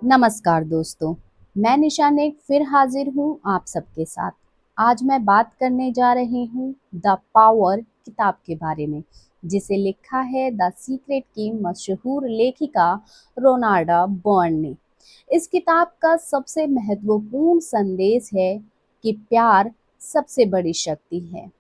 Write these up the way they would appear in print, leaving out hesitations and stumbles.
नमस्कार दोस्तों, मैं निशा एक फिर हाजिर हूँ आप सबके साथ। आज मैं बात करने जा रही हूँ द पावर किताब के बारे में, जिसे लिखा है द सीक्रेट की मशहूर लेखिका रोनाल्डा बर्न ने। इस किताब का सबसे महत्वपूर्ण संदेश है कि प्यार सबसे बड़ी शक्ति है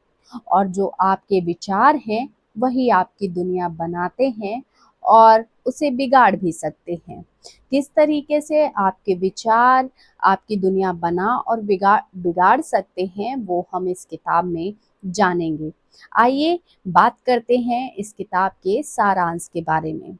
और जो आपके विचार हैं वही आपकी दुनिया बनाते हैं और उसे बिगाड़ भी सकते हैं। किस तरीके से आपके विचार आपकी दुनिया बना और बिगाड़ बिगाड़ सकते हैं वो हम इस किताब में जानेंगे। आइए बात करते हैं इस किताब के सारांश के बारे में।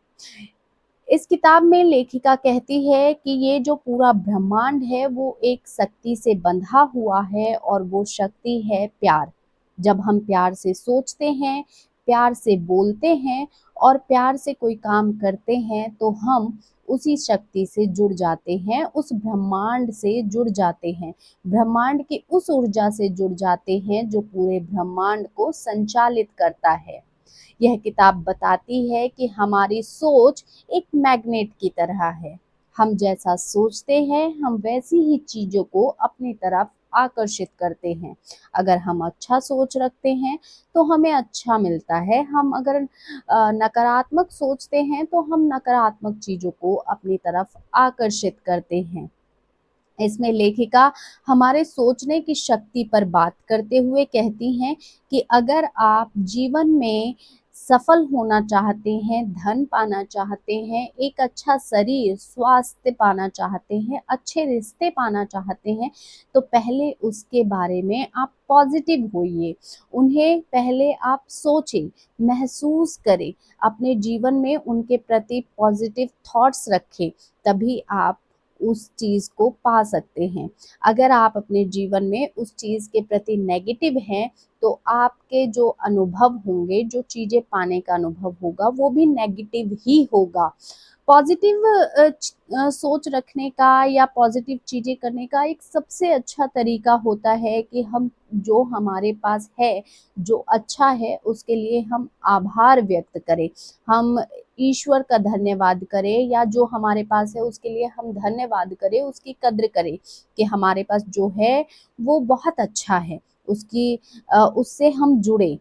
इस किताब में लेखिका कहती है कि ये जो पूरा ब्रह्मांड है वो एक शक्ति से बंधा हुआ है और वो शक्ति है प्यार। जब हम प्यार से सोचते हैं, प्यार से बोलते हैं और प्यार से कोई काम करते हैं तो हम उसी शक्ति से जुड़ जाते हैं, उस ब्रह्मांड से जुड़ जाते हैं, ब्रह्मांड की उस ऊर्जा से जुड़ जाते हैं जो पूरे ब्रह्मांड को संचालित करता है। यह किताब बताती है कि हमारी सोच एक मैग्नेट की तरह है। हम जैसा सोचते हैं हम वैसी ही चीज़ों को अपनी तरफ आकर्षित करते हैं। अगर हम अच्छा सोच रखते हैं तो हमें अच्छा मिलता है। हम अगर नकारात्मक सोचते हैं तो हम नकारात्मक चीज़ों को अपनी तरफ आकर्षित करते हैं। इसमें लेखिका हमारे सोचने की शक्ति पर बात करते हुए कहती हैं कि अगर आप जीवन में सफल होना चाहते हैं, धन पाना चाहते हैं, एक अच्छा शरीर, स्वास्थ्य पाना चाहते हैं, अच्छे रिश्ते पाना चाहते हैं, तो पहले उसके बारे में आप पॉजिटिव होइए। उन्हें पहले आप सोचें, महसूस करें, अपने जीवन में उनके प्रति पॉजिटिव थॉट्स रखें, तभी आप उस चीज़ को पा सकते हैं। अगर आप अपने जीवन में उस चीज़ के प्रति नेगेटिव हैं, तो आपके जो अनुभव होंगे, जो चीज़ें पाने का अनुभव होगा, वो भी नेगेटिव ही होगा। पॉज़िटिव सोच रखने का या पॉज़िटिव चीज़ें करने का एक सबसे अच्छा तरीका होता है कि हम जो हमारे पास है, जो अच्छा है, उसके लिए हम आभार व्यक्त करें। हम ईश्वर का धन्यवाद करें या जो हमारे पास है उसके लिए हम धन्यवाद करें, उसकी कद्र करें कि हमारे पास जो है वो बहुत अच्छा है, उससे हम जुड़े।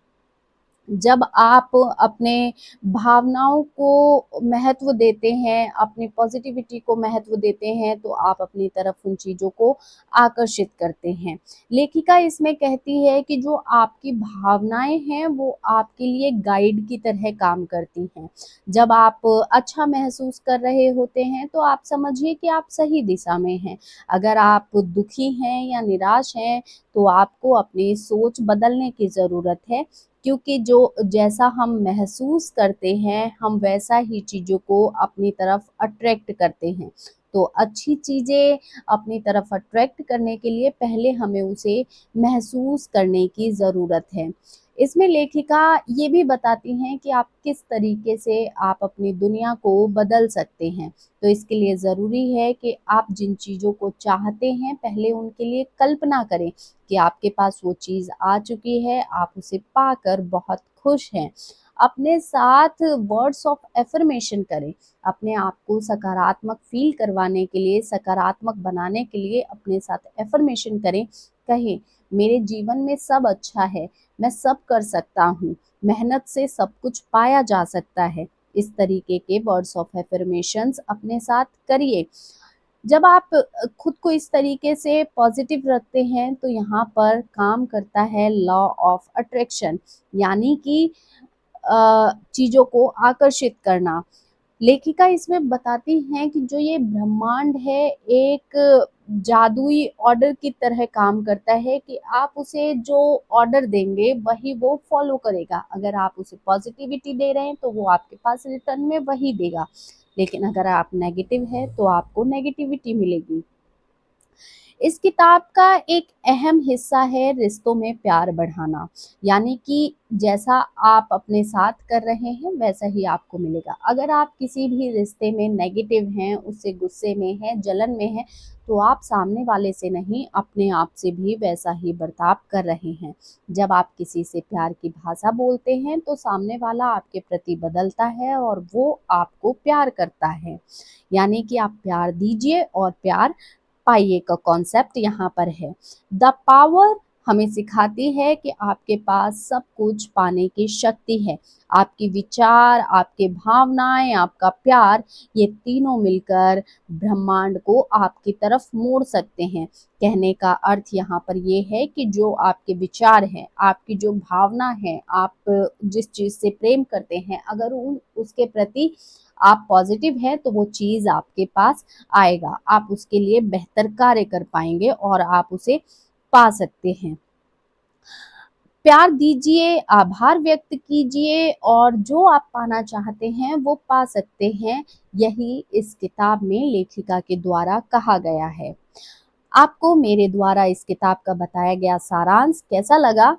जब आप अपने भावनाओं को महत्व देते हैं, अपनी पॉजिटिविटी को महत्व देते हैं, तो आप अपनी तरफ उन चीज़ों को आकर्षित करते हैं। लेखिका इसमें कहती है कि जो आपकी भावनाएँ हैं, वो आपके लिए गाइड की तरह काम करती हैं। जब आप अच्छा महसूस कर रहे होते हैं, तो आप समझिए कि आप सही दिशा में हैं। अगर आप दुखी हैं या निराश हैं, तो आपको अपनी सोच बदलने की ज़रूरत है, क्योंकि जो जैसा हम महसूस करते हैं, हम वैसा ही चीज़ों को अपनी तरफ अट्रैक्ट करते हैं। तो अच्छी चीज़ें अपनी तरफ अट्रैक्ट करने के लिए पहले हमें उसे महसूस करने की ज़रूरत है। इसमें लेखिका ये भी बताती हैं कि आप किस तरीके से आप अपनी दुनिया को बदल सकते हैं। तो इसके लिए ज़रूरी है कि आप जिन चीज़ों को चाहते हैं, पहले उनके लिए कल्पना करें कि आपके पास वो चीज़ आ चुकी है, आप उसे पाकर बहुत खुश हैं। अपने साथ वर्ड्स ऑफ अफ़र्मेशन करें, अपने आप को सकारात्मक फ़ील करवाने के लिए, सकारात्मक बनाने के लिए अपने साथ अफ़र्मेशन करें। कहें, मेरे जीवन में सब अच्छा है, मैं सब कर सकता हूँ, मेहनत से सब कुछ पाया जा सकता है। इस तरीके के वर्ड्स ऑफ अफ़र्मेशंस अपने साथ करिए। जब आप खुद को इस तरीके से पॉजिटिव रखते हैं तो यहाँ पर काम करता है लॉ ऑफ अट्रैक्शन, यानी कि चीज़ों को आकर्षित करना। लेखिका इसमें बताती हैं कि जो ये ब्रह्मांड है एक जादुई ऑर्डर की तरह काम करता है कि आप उसे जो ऑर्डर देंगे वही वो फॉलो करेगा। अगर आप उसे पॉजिटिविटी दे रहे हैं तो वो आपके पास रिटर्न में वही देगा, लेकिन अगर आप नेगेटिव है तो आपको नेगेटिविटी मिलेगी। इस किताब का एक अहम हिस्सा है रिश्तों में प्यार बढ़ाना, यानी कि जैसा आप अपने साथ कर रहे हैं वैसा ही आपको मिलेगा। अगर आप किसी भी रिश्ते में नेगेटिव हैं, उससे गुस्से में हैं, जलन में हैं, तो आप सामने वाले से नहीं अपने आप से भी वैसा ही बर्ताव कर रहे हैं। जब आप किसी से प्यार की भाषा बोलते हैं तो सामने वाला आपके प्रति बदलता है और वो आपको प्यार करता है। यानी कि आप प्यार दीजिए और प्यार पाइए का कॉन्सेप्ट यहाँ पर है। द पावर हमें सिखाती है कि आपके पास सब कुछ पाने की शक्ति है। आपके विचार, आपके भावनाएं, आपका प्यार, ये तीनों मिलकर ब्रह्मांड को आपकी तरफ मोड़ सकते हैं। कहने का अर्थ यहाँ पर ये है कि जो आपके विचार हैं, आपकी जो भावना है, आप जिस चीज़ से प्रेम करते हैं, अगर उसके प्रति आप पॉजिटिव हैं तो वो चीज़ आपके पास आएगा। आप उसके लिए बेहतर कार्य कर पाएंगे और आप उसे पा सकते हैं। प्यार दीजिए, आभार व्यक्त कीजिए और जो आप पाना चाहते हैं वो पा सकते हैं। यही इस किताब में लेखिका के द्वारा कहा गया है। आपको मेरे द्वारा इस किताब का बताया गया सारांश कैसा लगा?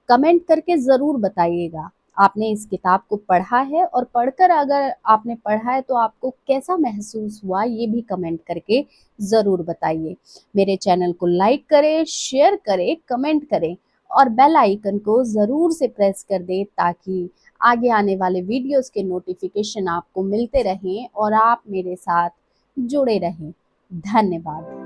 कमेंट करके ज़रूर बताइएगा। आपने इस किताब को पढ़ा है और पढ़कर अगर आपने पढ़ा है तो आपको कैसा महसूस हुआ ये भी कमेंट करके ज़रूर बताइए। मेरे चैनल को लाइक करें, शेयर करें, कमेंट करें और बेल आइकन को ज़रूर से प्रेस कर दें ताकि आगे आने वाले वीडियोस के नोटिफिकेशन आपको मिलते रहें और आप मेरे साथ जुड़े रहें। धन्यवाद।